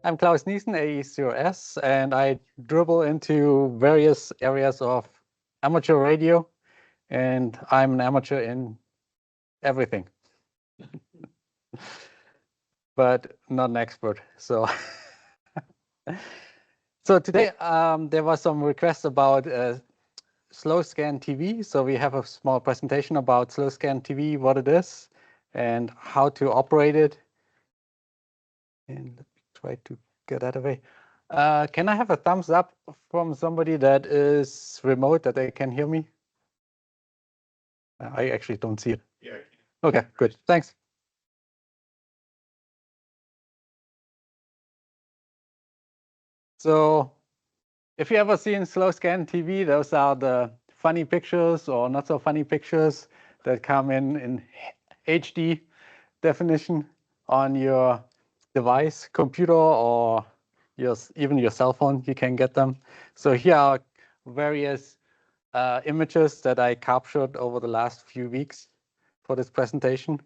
I'm Claus Niesen, AE0S, and I dribble into various areas of amateur radio, and I'm an amateur in everything, but not an expert. So, so today there was some requests about slow scan TV. So we have a small presentation about slow scan TV, what it is, and how to operate it. And let me try to get that away. Can I have a thumbs up from somebody that is remote, that they can hear me? I actually don't see it. Yeah. Okay, good. Thanks. So if you ever seen slow scan TV, those are the funny pictures or not so funny pictures that come in HD definition on your device, computer, or even your cell phone. You can get them. So here are various images that I captured over the last few weeks for this presentation.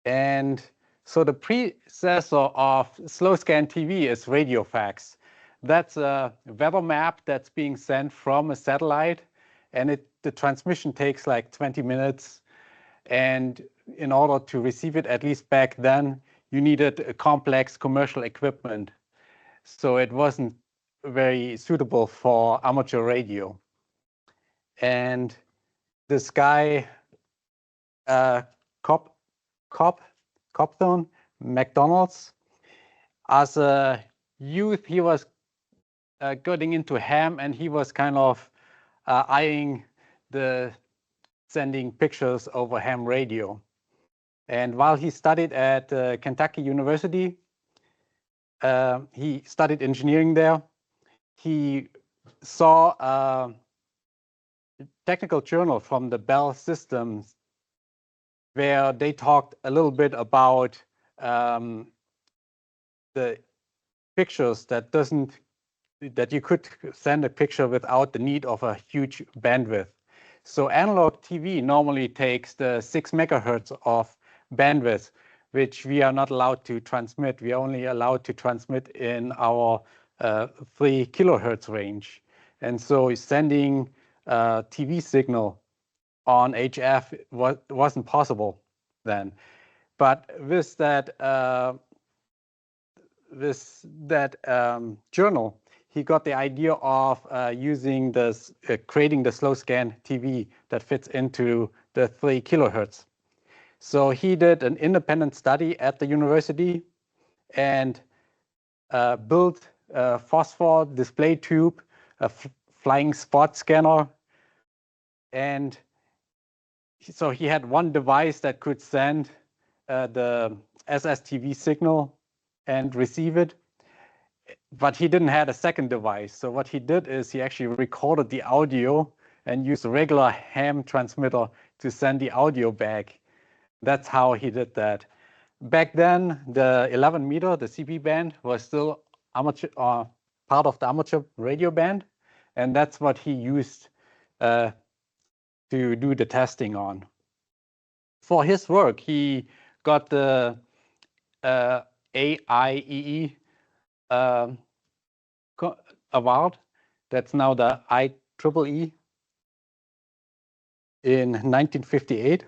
And so the predecessor of slow scan TV is radio fax. That's a weather map that's being sent from a satellite, and the transmission takes like 20 minutes. And in order to receive it, at least back then, you needed a complex commercial equipment. So it wasn't very suitable for amateur radio. And this guy, Copthorne McDonald's, as a youth, he was getting into ham, and he was kind of eyeing the sending pictures over ham radio. And while he studied at Kentucky University, he studied engineering there. He saw a technical journal from the Bell Systems where they talked a little bit about the pictures that you could send a picture without the need of a huge bandwidth. So analog TV normally takes the 6 megahertz of bandwidth, which we are not allowed to transmit. We are only allowed to transmit in our 3 kilohertz range. And so sending a TV signal on HF wasn't possible then. But with that journal, he got the idea of using this, creating the slow scan TV that fits into the 3 kilohertz. So he did an independent study at the university and built a phosphor display tube, a flying spot scanner. And so he had one device that could send the SSTV signal and receive it, but he didn't have a second device. So what he did is he actually recorded the audio and used a regular ham transmitter to send the audio back. That's how he did that. Back then, the 11 meter, the CB band, was still amateur, part of the amateur radio band, and that's what he used to do the testing on. For his work, he got the AIEE award. That's now the IEEE in 1958.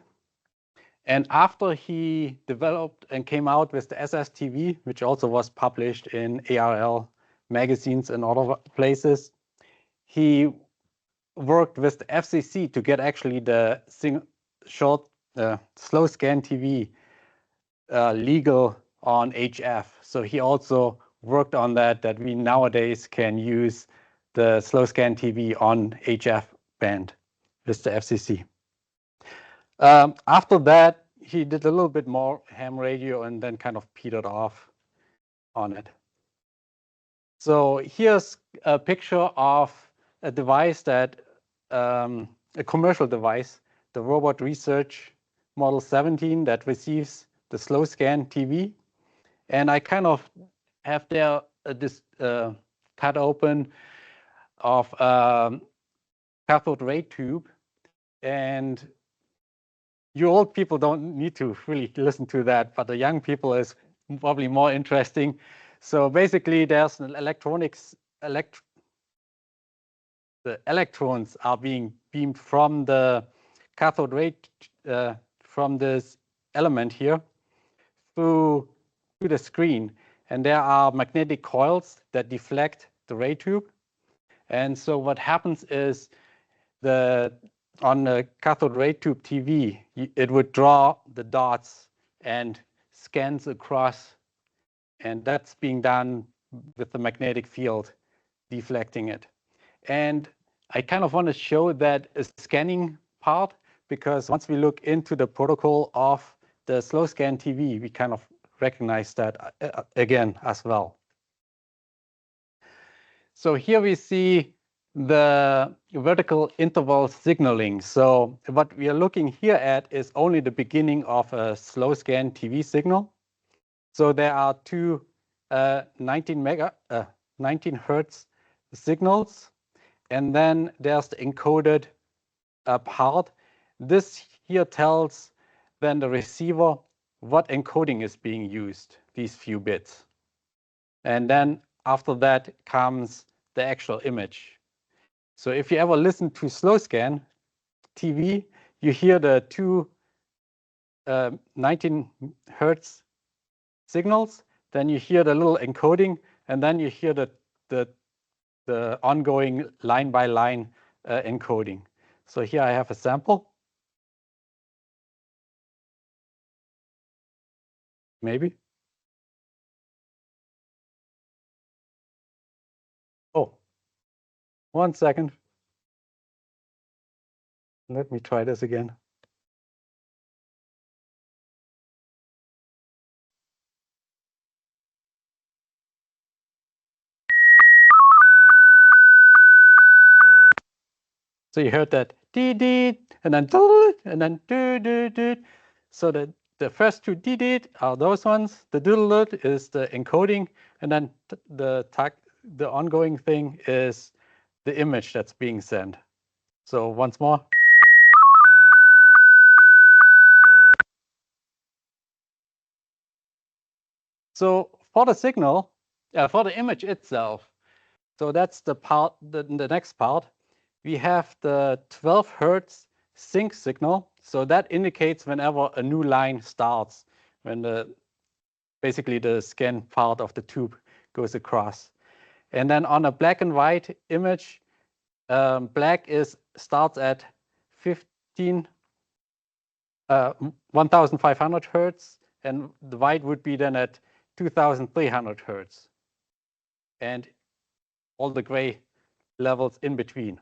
And after he developed and came out with the SSTV, which also was published in ARL magazines and other places, he worked with the FCC to get actually the slow scan TV legal on HF. So he also worked on that we nowadays can use the slow scan TV on HF band with the FCC. After that, he did a little bit more ham radio and then kind of petered off on it. So here's a picture of a device that, a commercial device, the Robot Research Model 17 that receives the slow scan TV. And I kind of have there this cut open of cathode ray tube. And you old people don't need to really listen to that, but the young people is probably more interesting. So basically, there's an the electrons are being beamed from the cathode ray from this element here through to the screen, and there are magnetic coils that deflect the ray tube. And so what happens is on the cathode ray tube TV, it would draw the dots and scans across, and that's being done with the magnetic field deflecting it. And I kind of want to show that a scanning part, because once we look into the protocol of the slow scan TV, we kind of recognize that again as well. So here we see the vertical interval signaling. So what we are looking here at is only the beginning of a slow scan TV signal. So there are two 19 hertz signals, and then there's the encoded part. This here tells then the receiver what encoding is being used, these few bits. And then after that comes the actual image. So if you ever listen to slow scan TV, you hear the two 19 hertz signals, then you hear the little encoding, and then you hear the ongoing line by line encoding. So here I have a sample. Maybe. Oh, 1 second. Let me try this again. So you heard that dee dee, and then doo, and then doo doo doo. So the first two dee dee are those ones. The doodle is the encoding, and then the ongoing thing is the image that's being sent. So once more. So for the signal, for the image itself, so that's the part, the next part. We have the 12 hertz sync signal. So that indicates whenever a new line starts, when basically the scan part of the tube goes across. And then on a black and white image, black starts at 1500 hertz, and the white would be then at 2300 hertz, and all the gray levels in between.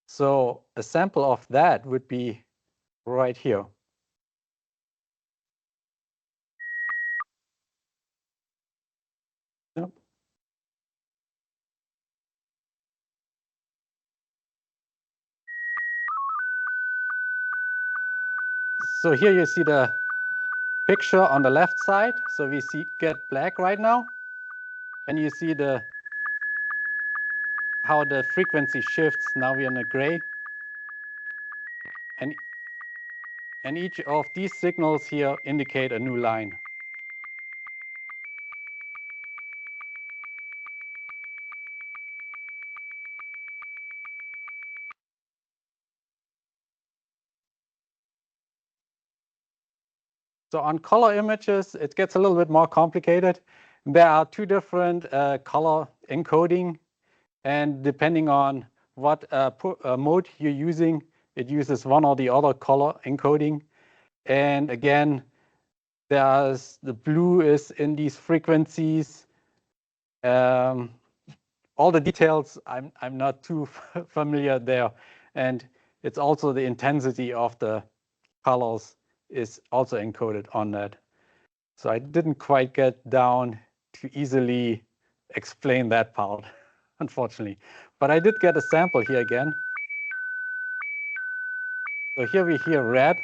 So a sample of that would be right here. Yep. So here you see the picture on the left side. So we get black right now, and you see how the frequency shifts. Now we're in a gray, and each of these signals here indicate a new line. So on color images, it gets a little bit more complicated. There are two different color encoding, and depending on what mode you're using, it uses one or the other color encoding. And again, the blue is in these frequencies. All the details, I'm not too familiar there. And it's also the intensity of the colors is also encoded on that. So I didn't quite get down to easily explain that part, unfortunately. But I did get a sample here again. So here we hear red.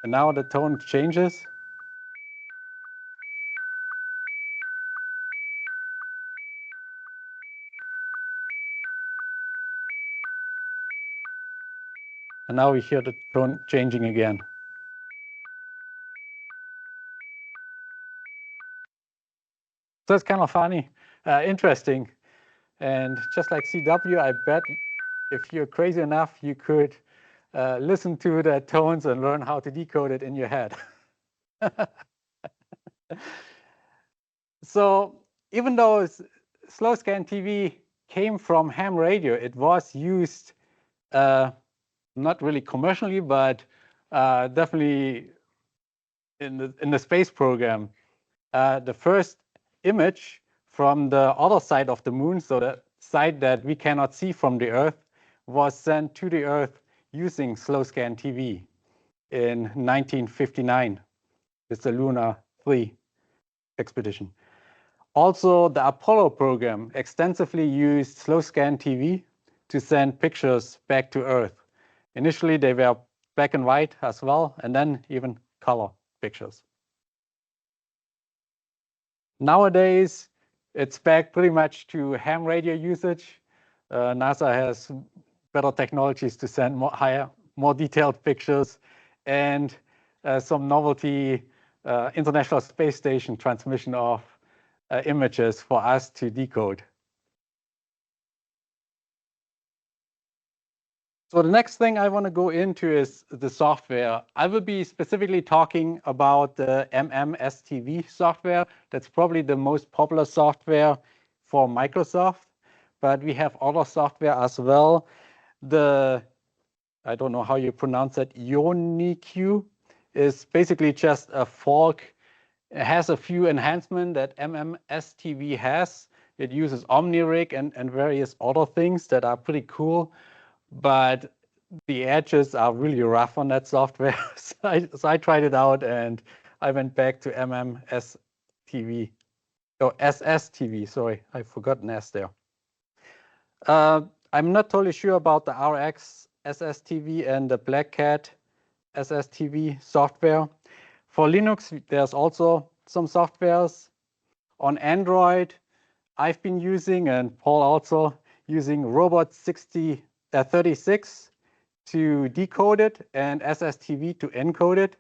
And now the tone changes. And now we hear the tone changing again. So it's kind of funny, interesting. And just like CW, I bet if you're crazy enough, you could listen to the tones and learn how to decode it in your head. So even though slow scan TV came from ham radio, it was used not really commercially, but definitely in the space program. The first image from the other side of the moon, so the side that we cannot see from the Earth, was sent to the Earth using slow scan TV in 1959 with the Luna 3 expedition. Also, the Apollo program extensively used slow scan TV to send pictures back to Earth. Initially, they were black and white as well, and then even color pictures. Nowadays, it's back pretty much to ham radio usage. NASA has better technologies to send more detailed pictures, and some novelty International Space Station transmission of images for us to decode. So the next thing I want to go into is the software. I will be specifically talking about the SSTV software. That's probably the most popular software for Microsoft, but we have other software as well. I don't know how you pronounce it, Ioniq is basically just a fork. It has a few enhancements that SSTV has. It uses OmniRig and various other things that are pretty cool, but the edges are really rough on that software. So I tried it out and I went back to SSTV. Oh, SSTV, sorry, I forgot an S there. I'm not totally sure about the RX SSTV and the Black Cat SSTV software. For Linux, there's also some softwares. On Android, I've been using, and Paul also, using Robot 36 to decode it and SSTV to encode it.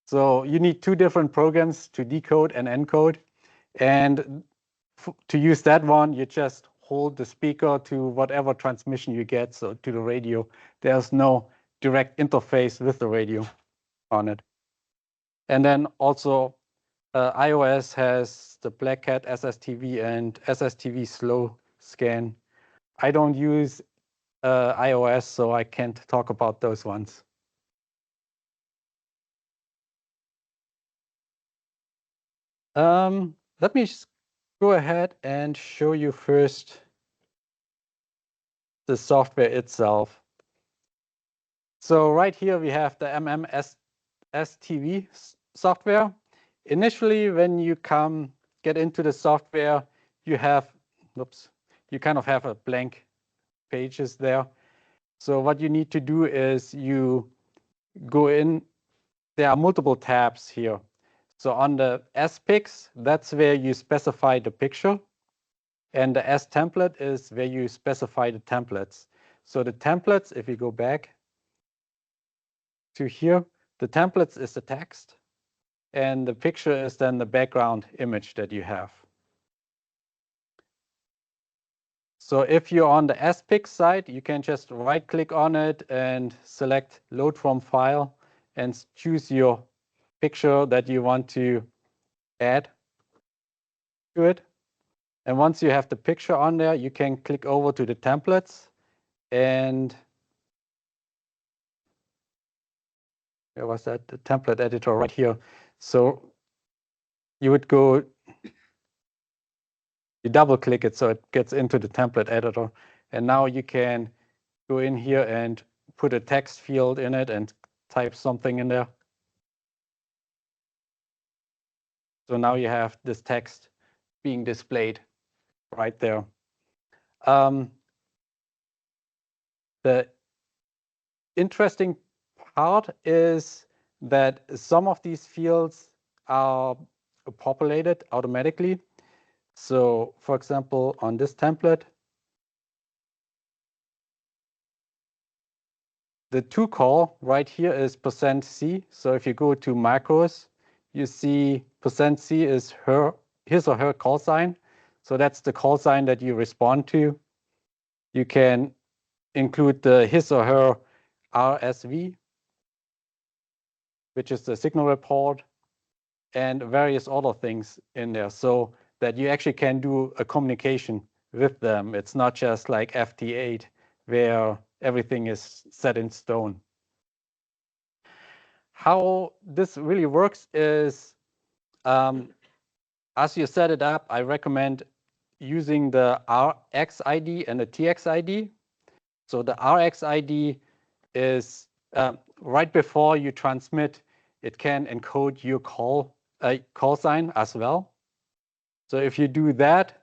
So you need two different programs to decode and encode. And to use that one, you just hold the speaker to whatever transmission you get, so to the radio. There's no direct interface with the radio on it. And then also iOS has the Black Cat SSTV and SSTV slow scan. I don't use iOS, so I can't talk about those ones. Let me go ahead and show you first the software itself. So right here we have the SSTV software. Initially, when you get into the software, you kind of have a blank pages there. So what you need to do is you go in. There are multiple tabs here. So on the SPICs, that's where you specify the picture. And the S template is where you specify the templates. So the templates, if you go back to here, the templates is the text. And the picture is then the background image that you have. So if you're on the SPIC side, you can just right click on it and select load from file and choose your picture that you want to add to it. And once you have the picture on there, you can click over to the templates and where was that? The template editor right here. So you would go, you double click it so it gets into the template editor. And now you can go in here and put a text field in it and type something in there. So now you have this text being displayed right there. The interesting part is that some of these fields are populated automatically. So for example, on this template, the to call right here is %C. So if you go to macros, you see %C is her his or her call sign. So that's the call sign that you respond to. You can include the his or her RSV, which is the signal report, and various other things in there so that you actually can do a communication with them. It's not just like FT8 where everything is set in stone. How this really works is, as you set it up, I recommend using the RxID and the TXID. So the RxID is right before you transmit, it can encode your call sign as well. So if you do that,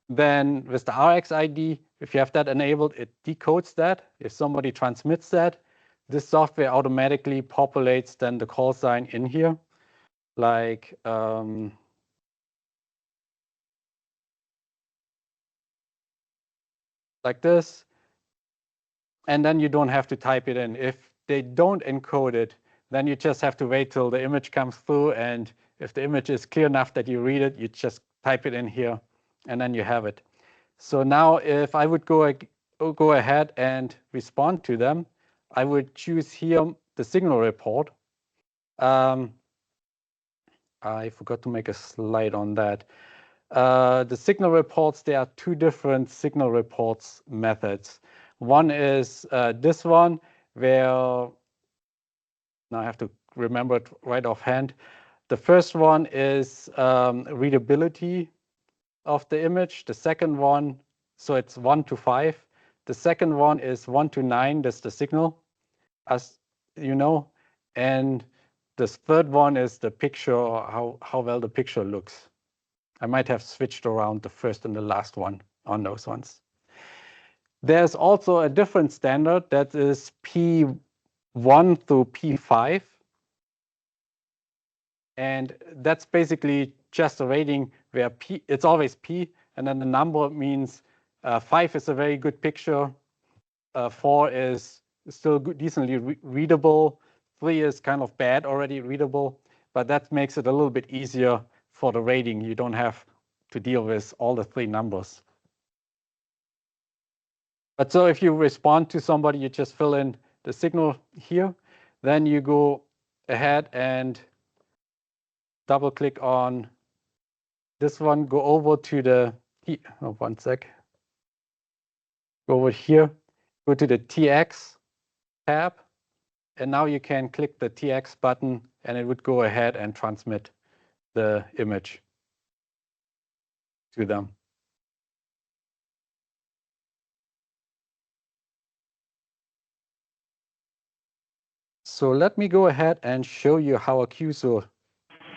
then with the RxID, if you have that enabled, it decodes that. If somebody transmits that, this software automatically populates then the call sign in here, like this. And then you don't have to type it in. If they don't encode it, then you just have to wait till the image comes through. And if the image is clear enough that you read it, you just type it in here, and then you have it. So now if I would go ahead and respond to them, I would choose here the signal report. I forgot to make a slide on that. The signal reports, there are two different signal reports methods. One is this one, where now I have to remember it right offhand. The first one is readability of the image. The second one, so it's 1 to 5. The second one is 1 to 9. That's the signal, as you know. And this third one is the picture, how well the picture looks. I might have switched around the first and the last one on those ones. There's also a different standard that is P1 through P5. And that's basically just a rating where P, it's always P, and then the number means 5 is a very good picture, 4 is still good, decently readable, 3 is kind of bad already readable, but that makes it a little bit easier for the rating. You don't have to deal with all the 3 numbers. But so if you respond to somebody, you just fill in the signal here, then you go ahead and double click on this one, go over to the, oh, one sec, go over here, go to the TX tab, and now you can click the TX button and it would go ahead and transmit the image to them. So let me go ahead and show you how a QSO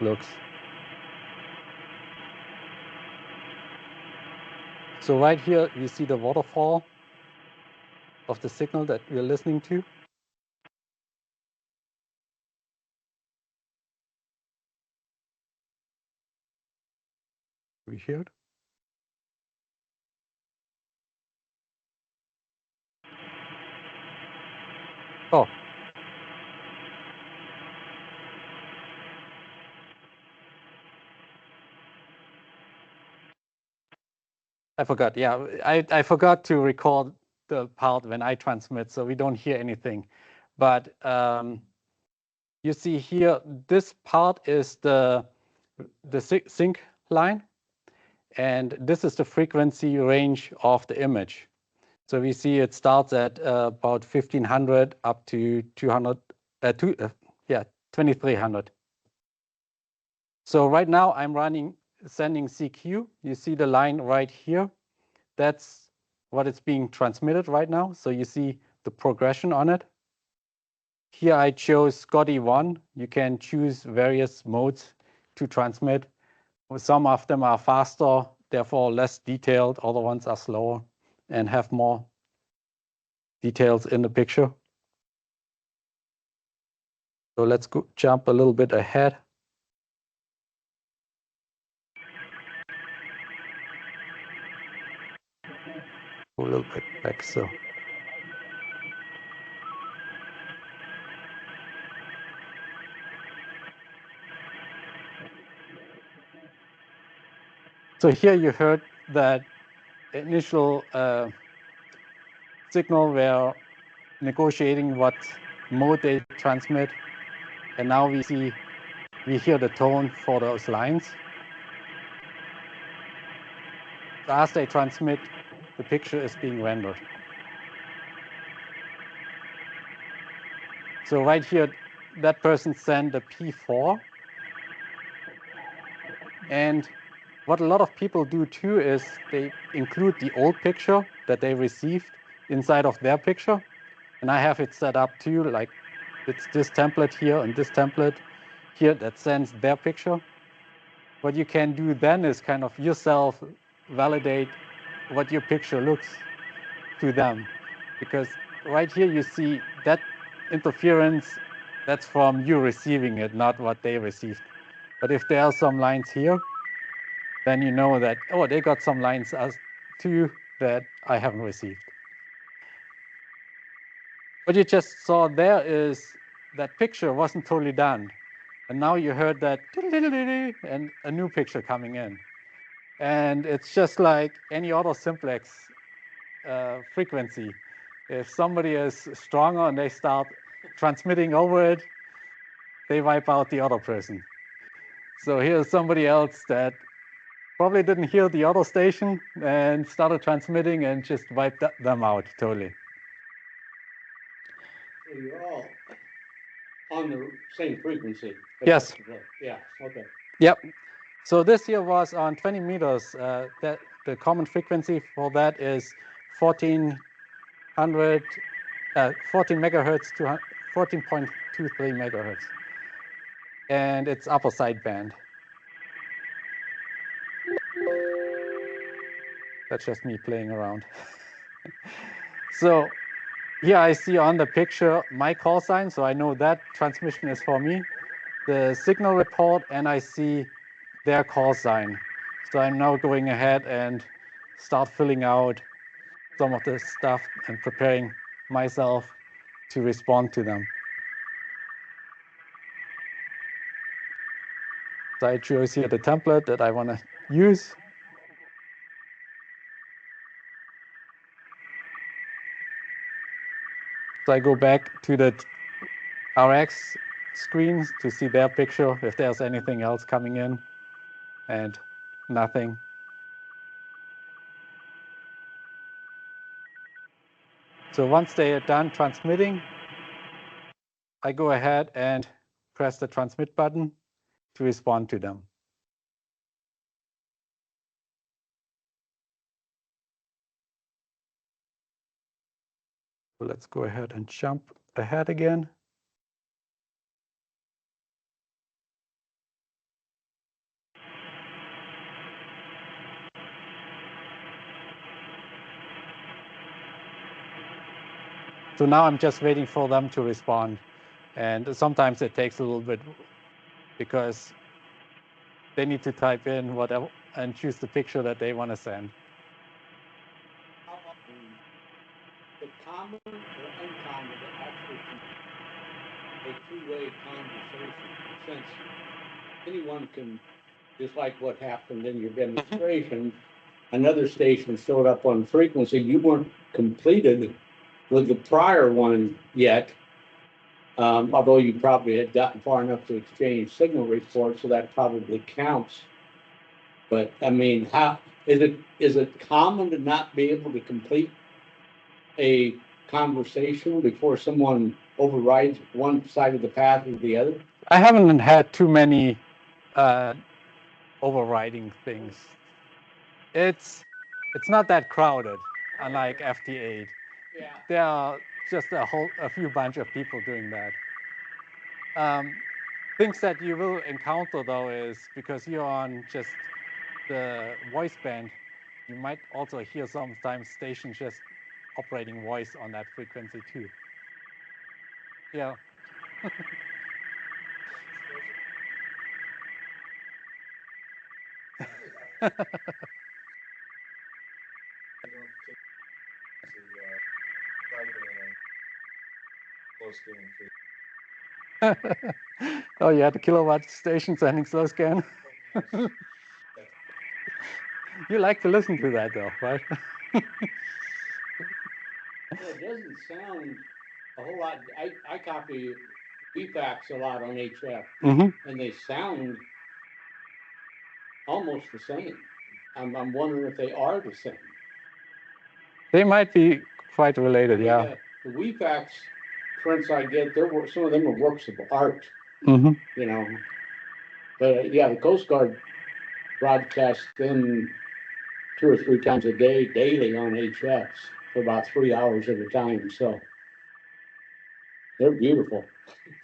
looks. So right here, you see the waterfall of the signal that we're listening to. We hear it. Oh. I forgot. Yeah, I forgot to record the part when I transmit, so we don't hear anything. But you see here, this part is the sync line, and this is the frequency range of the image. So we see it starts at about 1500 up to 2300. So right now I'm sending CQ. You see the line right here. That's what it's being transmitted right now. So you see the progression on it. Here I chose Scotty 1. You can choose various modes to transmit. Some of them are faster, therefore less detailed. Other ones are slower and have more details in the picture. So let's go jump a little bit ahead. Go a little bit back, so. So here you heard that initial signal where negotiating what mode they transmit, and now we hear the tone for those lines. So as they transmit, the picture is being rendered. So right here, that person sent a P4, and what a lot of people do too is they include the old picture that they received inside of their picture, and I have it set up too, like it's this template here and this template here that sends their picture. What you can do then is kind of yourself validate what your picture looks to them, because right here you see that interference, that's from you receiving it, not what they received. But if there are some lines here, then you know that, oh, they got some lines as too that I haven't received. What you just saw there is that picture wasn't totally done. And now you heard that and a new picture coming in. And it's just like any other simplex frequency. If somebody is stronger and they start transmitting over it, they wipe out the other person. So here's somebody else that probably didn't hear the other station and started transmitting and just wiped them out totally. So you're all on the same frequency? Yes. Yeah, okay. Yep. So this here was on 20 meters. That the common frequency for that is 14 megahertz to 14.23 megahertz. And it's upper sideband. That's just me playing around. So here I see on the picture my call sign, so I know that transmission is for me. The signal report, and I see their call sign. So I'm now going ahead and start filling out some of the stuff and preparing myself to respond to them. So I chose here the template that I want to use. So I go back to the RX screen to see their picture, if there's anything else coming in, and nothing. So once they are done transmitting, I go ahead and press the transmit button to respond to them. So let's go ahead and jump ahead again. So now I'm just waiting for them to respond. And sometimes it takes a little bit because they need to type in whatever and choose the picture that they want to send. The common or uncommon to actually a two-way conversation, since anyone can, just like what happened in your demonstration, another station showed up on frequency. You weren't completed with the prior one yet, although you probably had gotten far enough to exchange signal reports, so that probably counts. But I mean, how is it common to not be able to complete a conversation before someone overrides one side of the path or the other? I haven't had too many overriding things. It's not that crowded, unlike FT8. Yeah. There are just a few bunch of people doing that. Things that you will encounter though is because you're on just the voice band, you might also hear sometimes stations just operating voice on that frequency too. Yeah. Oh, yeah, the kilowatt station sending slow scan. You like to listen to that though, right? Well, it doesn't sound a whole lot. I copy VFAX a lot on HF, and they sound almost the same. I'm wondering if they are the same. They might be quite related, yeah. The WeFax prints I get, some of them are works of art, Mm-hmm. you know. But yeah, the Coast Guard broadcasts them 2 or 3 times a day, daily on HFs for about 3 hours at a time. So they're beautiful.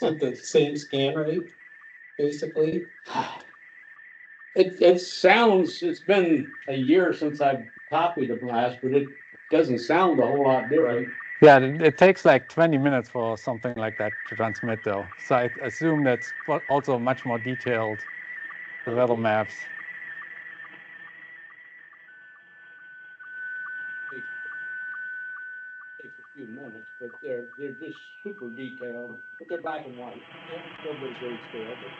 Is it the same scan rate, basically? It sounds, it's been a year since I've copied them last, but it doesn't sound a whole lot different. Yeah, it takes like 20 minutes for something like that to transmit though. So I assume that's also much more detailed, the weather maps. Takes a few minutes, but they're just super detailed, but they're black and white. Nobody's very scale, but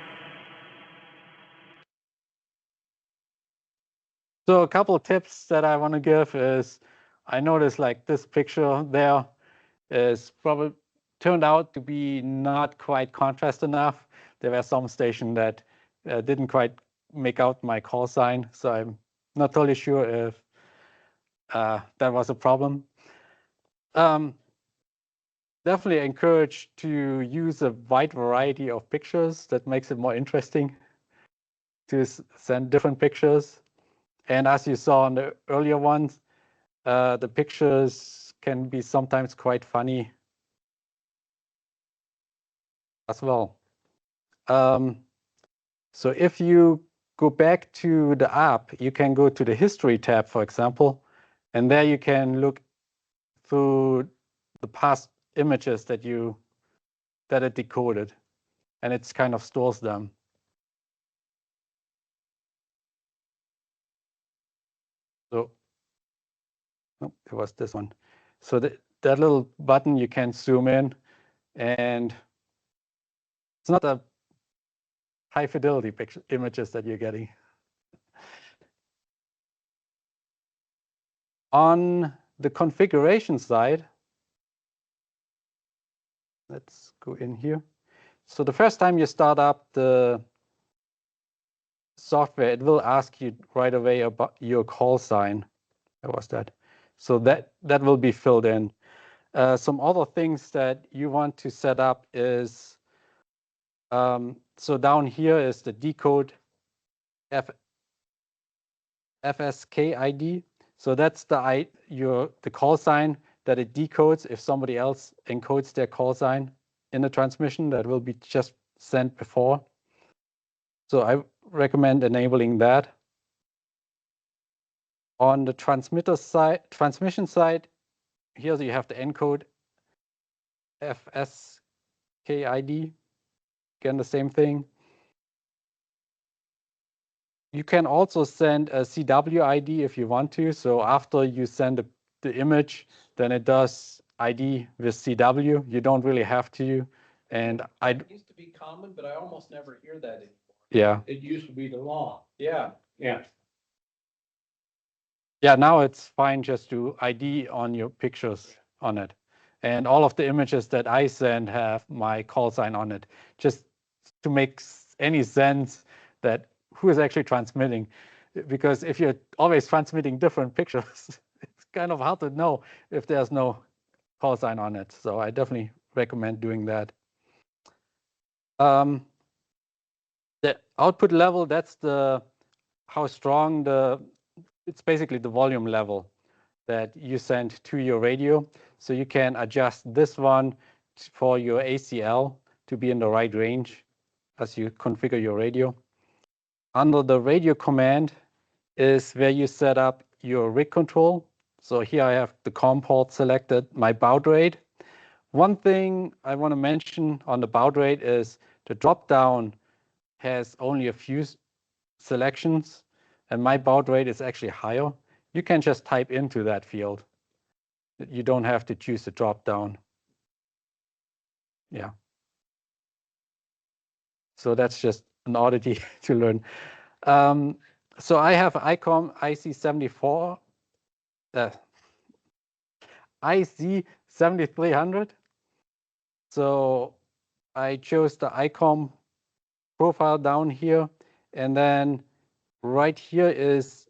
So a couple of tips that I want to give is, I noticed like this picture there is probably turned out to be not quite contrast enough. There were some stations that didn't quite make out my call sign, so I'm not totally sure if that was a problem. Definitely encourage to use a wide variety of pictures. That makes it more interesting to send different pictures. And as you saw in the earlier ones, the pictures can be sometimes quite funny as well. So if you go back to the app, you can go to the history tab, for example, and there you can look through the past images that it decoded, and it's kind of stores them. So oh, it was this one. So that little button, you can zoom in, and it's not a high fidelity images that you're getting. On the configuration side, let's go in here. So the first time you start up the software, it will ask you right away about your call sign. Where was that? So that will be filled in. Some other things that you want to set up is, so down here is the decode FSK ID. So that's the call sign that it decodes if somebody else encodes their call sign in the transmission that will be just sent before. So I recommend enabling that. On the transmitter side, transmission side, here you have the encode FSK ID. Again, the same thing. You can also send a CW ID if you want to. So after you send the image, then it does ID with CW. You don't really have to. And It used to be common, but I almost never hear that anymore. Yeah. it used to be the law. Yeah. Yeah. Yeah, now it's fine just to ID on your pictures on it. And all of the images that I send have my call sign on it, just to make any sense that who is actually transmitting. Because if you're always transmitting different pictures, it's kind of hard to know if there's no call sign on it. So I definitely recommend doing that. The output level, that's how strong it's basically the volume level that you send to your radio. So you can adjust this one for your ACL to be in the right range as you configure your radio. Under the radio command is where you set up your rig control. So here I have the COM port selected, my baud rate. One thing I want to mention on the baud rate is the drop down has only a few selections, and my baud rate is actually higher. You can just type into that field. You don't have to choose the drop down. Yeah. So that's just an oddity to learn. So I have ICOM IC74, IC7300. So I chose the ICOM profile down here, and then right here is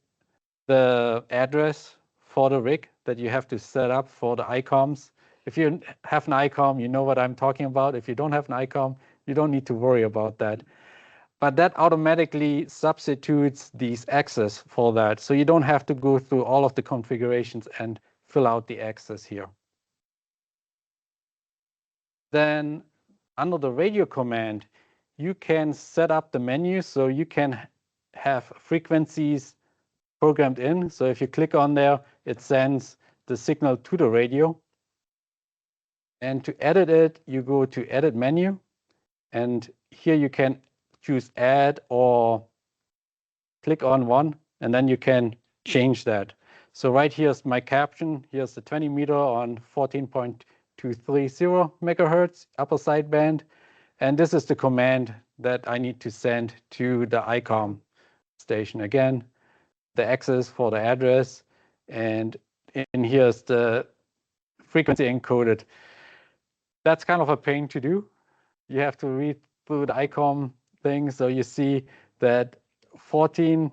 the address for the rig that you have to set up for the ICOMs. If you have an ICOM, you know what I'm talking about. If you don't have an ICOM, you don't need to worry about that. But that automatically substitutes these access for that. So you don't have to go through all of the configurations and fill out the access here. Then under the radio command, you can set up the menu so you can have frequencies programmed in. So if you click on there, it sends the signal to the radio. And to edit it, you go to Edit menu. And here you can choose Add or click on one, and then you can change that. So right here's my caption. Here's the 20 meter on 14.230 megahertz upper sideband. And this is the command that I need to send to the ICOM station. Again, the access for the address, and in here's the frequency encoded. That's kind of a pain to do. You have to read through the ICOM thing. So you see that 14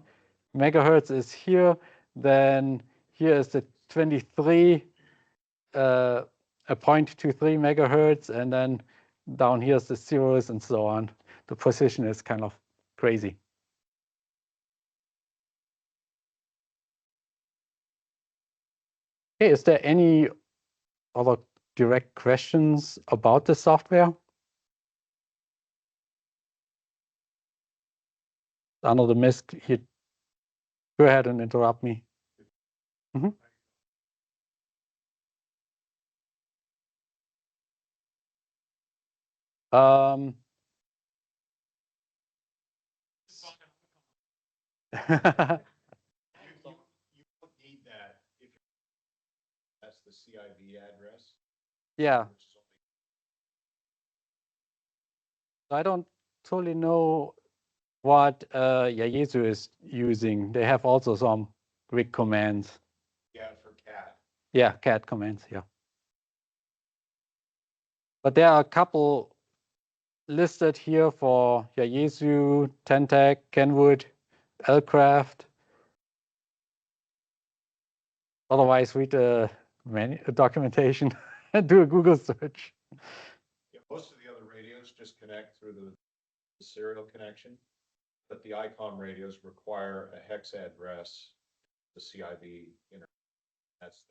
megahertz is here. Then here is the 23, 0.23 megahertz. And then down here's the zeros and so on. The position is kind of crazy. Okay, is there any other direct questions about the software? Under the MISC, you go ahead and interrupt me. Mm-hmm. You don't need that if that's the CIV address. Yeah. I don't totally know what Yaesu is using. They have also some rig commands. Yeah, for cat. Yeah, cat commands, yeah. But there are a couple listed here for Yaesu, Tentec, Kenwood, Elcraft. Otherwise, read the documentation and do a Google search. Yeah, most of the other radios just connect through the serial connection, but the ICOM radios require a hex address, the CIV internet. That's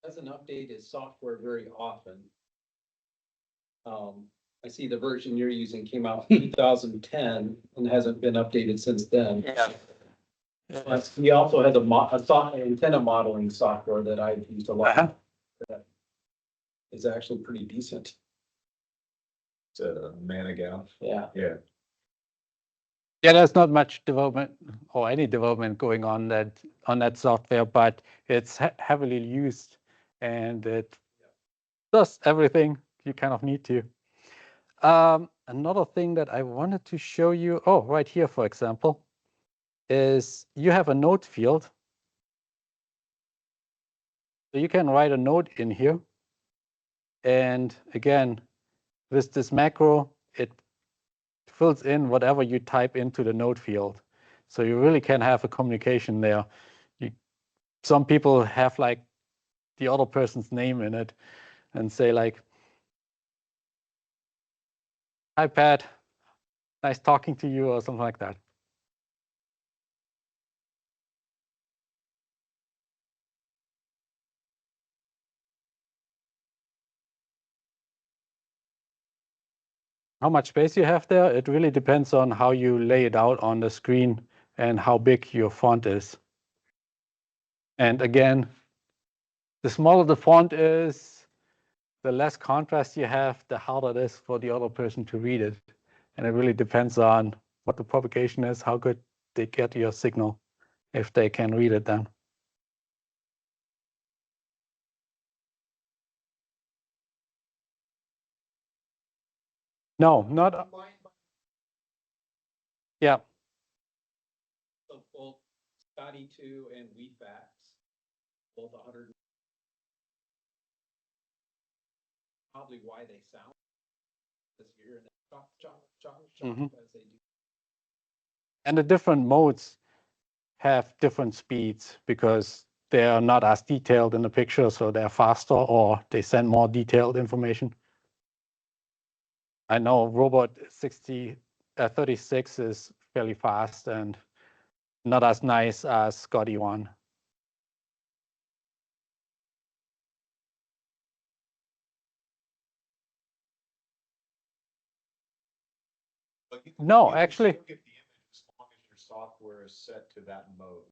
Doesn't update its software very often. I see the version you're using came out in 2010 and hasn't been updated since then. Yeah. But he also has a antenna modeling software that I've used a lot. That is actually pretty decent. it's a Manigal. Yeah. Yeah. Yeah, there's not much development or any development going on that software, but it's heavily used and it does everything you kind of need to. Another thing that I wanted to show you, right here, for example, is you have a note field. So you can write a note in here. And again, with this macro, it fills in whatever you type into the note field. So you really can have a communication there. Some people have like the other person's name in it and say like, "Hi, Pat, nice talking to you," or something like that. How much space you have there, it really depends on how you lay it out on the screen and how big your font is. And again, the smaller the font is, the less contrast you have, the harder it is for the other person to read it. And it really depends on what the propagation is, how good they get your signal, if they can read it then. No, not, yeah. So both Scotty 2 and Wheatbacks, both 100. Probably why they sound this year and chop, chop, chop, chop Mhm. as they do. And the different modes have different speeds because they are not as detailed in the picture, so they're faster or they send more detailed information. I know robot 36 is fairly fast and not as nice as Scotty 1. But you No, you can actually- still get the image as long as your software is set to that mode.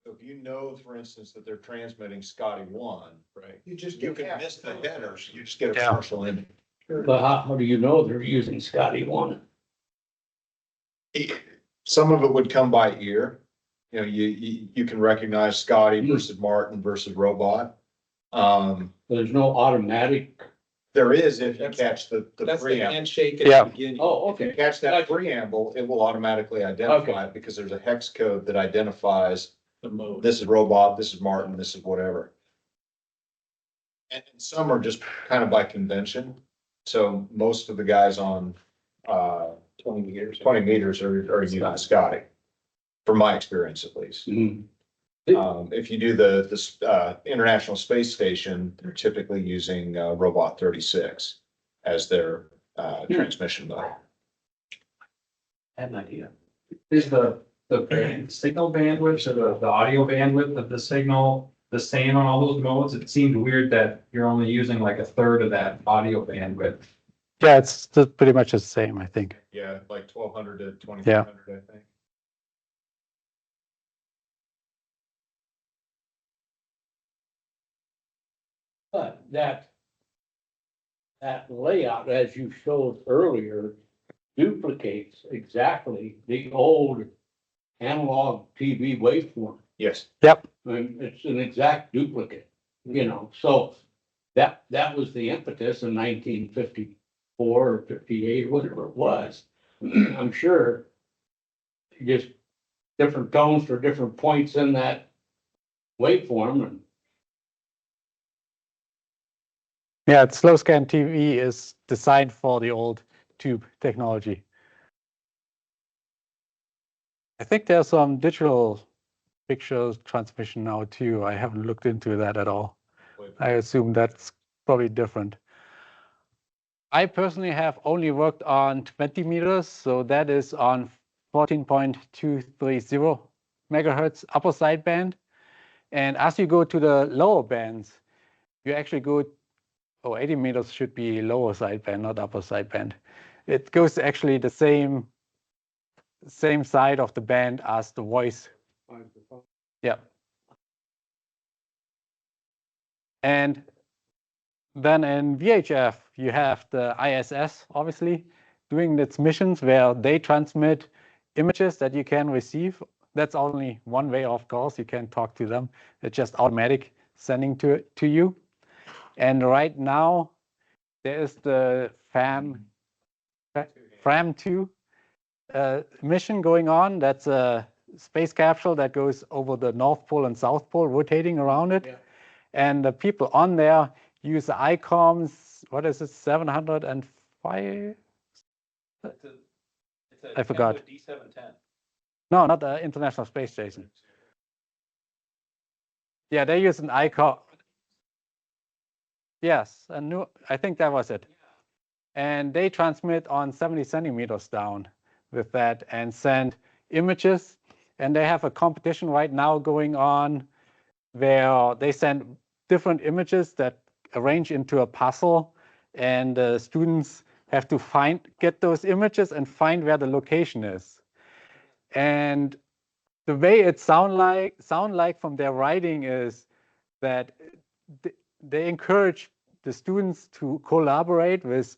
So if you know, for instance, that they're transmitting Scotty 1, Right. you can miss the headers, you just get a Yeah. partial image. But how do you know they're using Scotty 1? Some of it would come by ear. You know, you can recognize Scotty versus Martin versus robot. There's no automatic. There is if you That's- catch the That's the preamble. handshake at Yeah. the beginning. Oh, If you okay. catch that Gotcha. preamble, it will automatically identify it because there's a hex code that identifies The mode. this is robot, this is Martin, this is whatever. And some are just kind of by convention. So most of the guys on 20 meters. 20 meters are using Scotty, from my experience at least. Mhm. If you do the International Space Station, they're typically using Robot 36 as their transmission mode. I had an idea. Is the signal bandwidth or the audio bandwidth of the signal the same on all those modes? It seemed weird that you're only using like a third of that audio bandwidth. Yeah, it's still pretty much the same, I think. Yeah, like 1200 to 2500, I think. But that layout, as you showed earlier, duplicates exactly the old analog TV waveform. Yes. Yep. And it's an exact duplicate, you know, so that was the impetus in 1954 or 58, whatever it was. I'm sure just different tones for different points in that waveform and Yeah, slow scan TV is designed for the old tube technology. I think there's some digital picture transmission now too. I haven't looked into that at all. I assume that's probably different. I personally have only worked on 20 meters, so that is on 14.230 megahertz upper sideband. And as you go to the lower bands, you actually go, 80 meters should be lower sideband, not upper sideband. It goes actually the same side of the band as the voice. Yeah. And then in VHF, you have the ISS, obviously, doing its missions where they transmit images that you can receive. That's only one way, of course. You can talk to them. It's just automatic sending to you. And right now, there is the FRAM2 mission going on. That's a space capsule that goes over the North Pole and South Pole, rotating around it. Yeah. And the people on there use the ICOMs, what is it, 705? I forgot. D710. No, not the International Space Station. Yeah, they use an ICOM. Yes, I think that was it. And they transmit on 70 centimeters down with that and send images. And they have a competition right now going on where they send different images that arrange into a puzzle, and the students have to get those images and find where the location is. And the way it sound like from their writing is that they encourage the students to collaborate with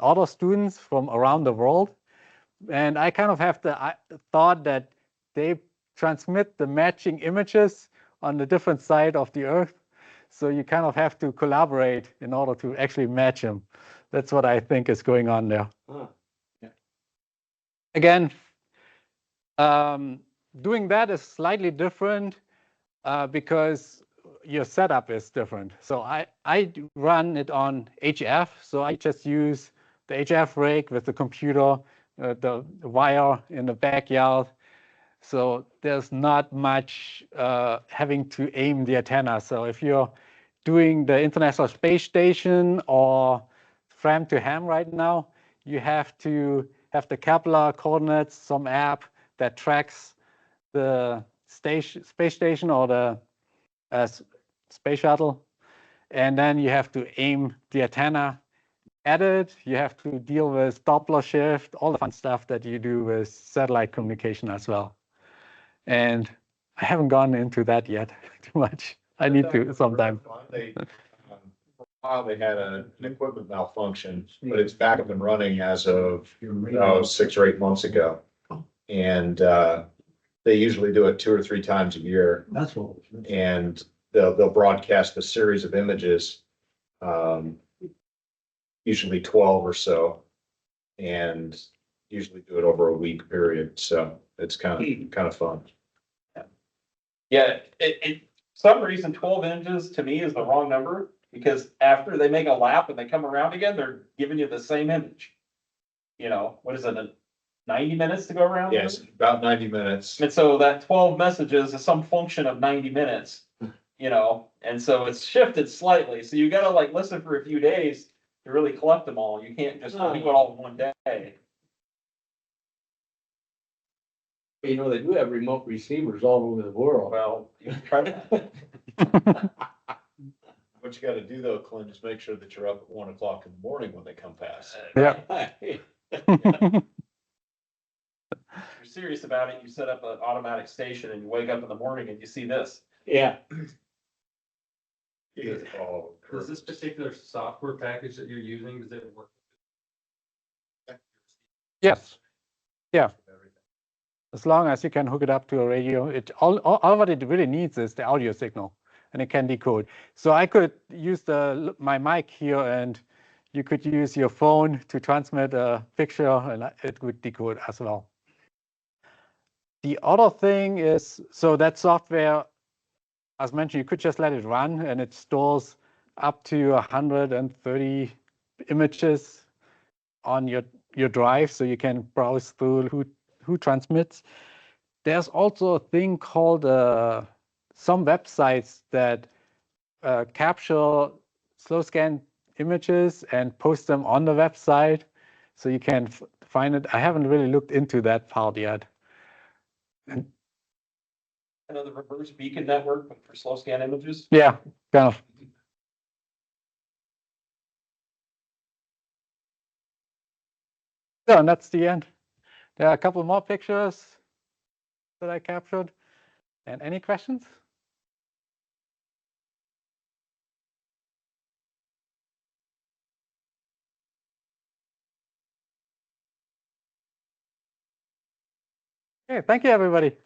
other students from around the world. And I kind of have the thought that they transmit the matching images on the different side of the earth. So you kind of have to collaborate in order to actually match them. That's what I think is going on there. Huh. Again, doing that is slightly different because your setup is different. So I run it on HF. So I just use the HF rig with the computer, the wire in the backyard. So there's not much having to aim the antenna. So if you're doing the International Space Station or FRAM to ham right now, you have to have the Kepler coordinates, some app that tracks the space station or the space shuttle. And then you have to aim the antenna at it. You have to deal with Doppler shift, all the fun stuff that you do with satellite communication as well. And I haven't gone into that yet too much. I need to sometime. For a while, they had an equipment malfunction, but it's back up and running as of 6 or 8 months ago. And they usually do it 2 or 3 times a year. That's what. And they'll broadcast a series of images, usually 12 or so, and usually do it over a week period. So it's kind of fun. Yeah, some reason 12 inches to me is the wrong number, because after they make a lap and they come around again, they're giving you the same image. You know, what is it, 90 minutes to go around? Yes, about 90 minutes. And so that 12 messages is some function of 90 minutes, you know, and so it's shifted slightly. So you gotta like listen for a few days to really collect them all. You can't just do it all in one day. You know, they do have remote receivers all over the world. Well, you can try that. What you gotta do though, Clint, is make sure that you're up at 1 o'clock in the morning when they come past. Yeah. If you're serious about it, you set up an automatic station and you wake up in the morning and you see this. Yeah. Oh, Does this particular software package that you're using, does it work? Yes. Yeah. As long as you can hook it up to a radio, all what it really needs is the audio signal, and it can decode. So I could use my mic here, and you could use your phone to transmit a picture, and it would decode as well. The other thing is, so that software, as mentioned, you could just let it run, and it stores up to 130 images on your drive, so you can browse through who transmits. There's also a thing called some websites that capture slow scan images and post them on the website, so you can find it. I haven't really looked into that part yet. I know the reverse beacon network, but for slow scan images. Yeah, kind of. So, and that's the end. There are a couple more pictures that I captured. And any questions? Okay, thank you, everybody.